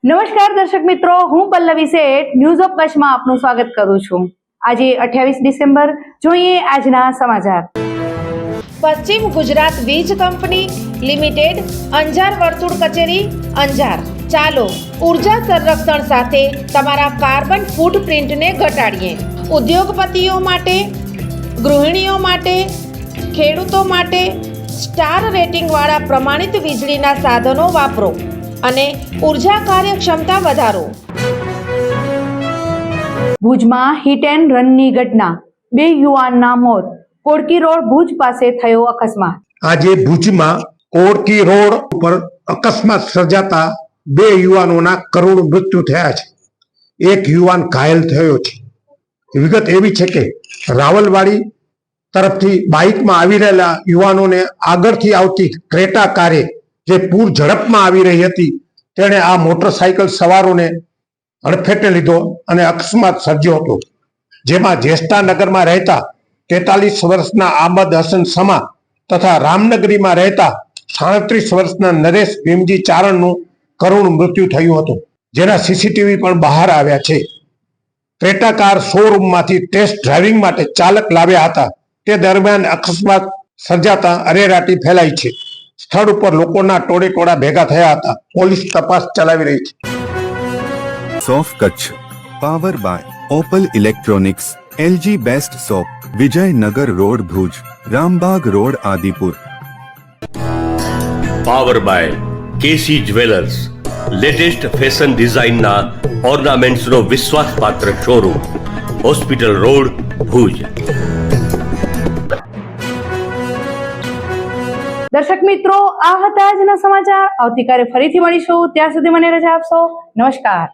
નમસ્કાર દર્શક મિત્રો, હું પલ્લવી શેઠ ન્યૂઝ ઓફ કચ્છમાં આપનું સ્વાગત કરું છું। આજે 28 ડિસેમ્બર, જોઈએ આજના સમાચાર। પશ્ચિમ ગુજરાત વીજ કંપની લિમિટેડ અંજાર વર્તુળ કચેરી અંજાર। ચાલો ઉર્જા સંરક્ષણ સાથે તમારા કાર્બન ફૂટપ્રિન્ટને ઘટાડીએ। ઉદ્યોગપતિઓ માટે, ગૃહિણીઓ માટે, ખેડૂતો માટે સ્ટાર રેટિંગવાળા પ્રમાણિત વીજળીના સાધનો વાપરો અને ઉર્જા કાર્યક્ષમતા વધારો। ભુજમાં હિટ એન્ડ રનની ઘટના, 2 યુવાનના મોત। કોડકી રોડ ભુજ પાસે થયો અકસ્માત। આજે ભુજમાં કોડકી રોડ ઉપર અકસ્માત સર્જાતા 2 યુવાનોના કરુણ મૃત્યુ થયા છે। એક યુવાન ઘાયલ થયો છે। વિગત એવી છે કે રાવલવાડી તરફથી બાઇકમાં આવી રહેલા યુવાનોને આગળથી આવતી ક્રેટા કારે જે પૂર ઝડપમાં આવી રહી હતી તેણે આ મોટરસાયકલ સવારોને હડફેટે લીધો અને અકસ્માત સર્જ્યો હતો, જેમાં જ્યેષ્ઠાનગરમાં રહેતા 43 વર્ષના આમદ હસન સમા તથા રામનગરીમાં રહેતા 37 વર્ષના નરેશ ભીમજી ચારણનું કરુણ મૃત્યુ થયું હતું, જેના સીસીટીવી પણ બહાર આવ્યા છે। ક્રેટા કાર શોરૂમમાંથી ટેસ્ટ ડ્રાઇવિંગ માટે ચાલક લાવ્યા હતા, તે દરમિયાન અકસ્માત સર્જાતા અરેરાટી ફેલાઈ છે। સ્થળ ઉપર લોકોના ટોળેટોળા ભેગા થયા હતા। પોલીસ તપાસ ચલાવી રહી છે। સોફ Kutch power by Opal electronics, LG best shop, Vijaynagar road Bhuj, Rambag road Adipur. Power by KC jewellers, latest fashion ડિઝાઇનના ઓર્નામેન્ટ્સનો વિશ્વાસપાત્ર શોરૂમ, હોસ્પિટલ રોડ ભુજ। દર્શક મિત્રો, આ હતા આજના સમાચાર। આવતીકાલે ફરીથી મળીશું, ત્યાં સુધી મને રજા આપશો। નમસ્કાર।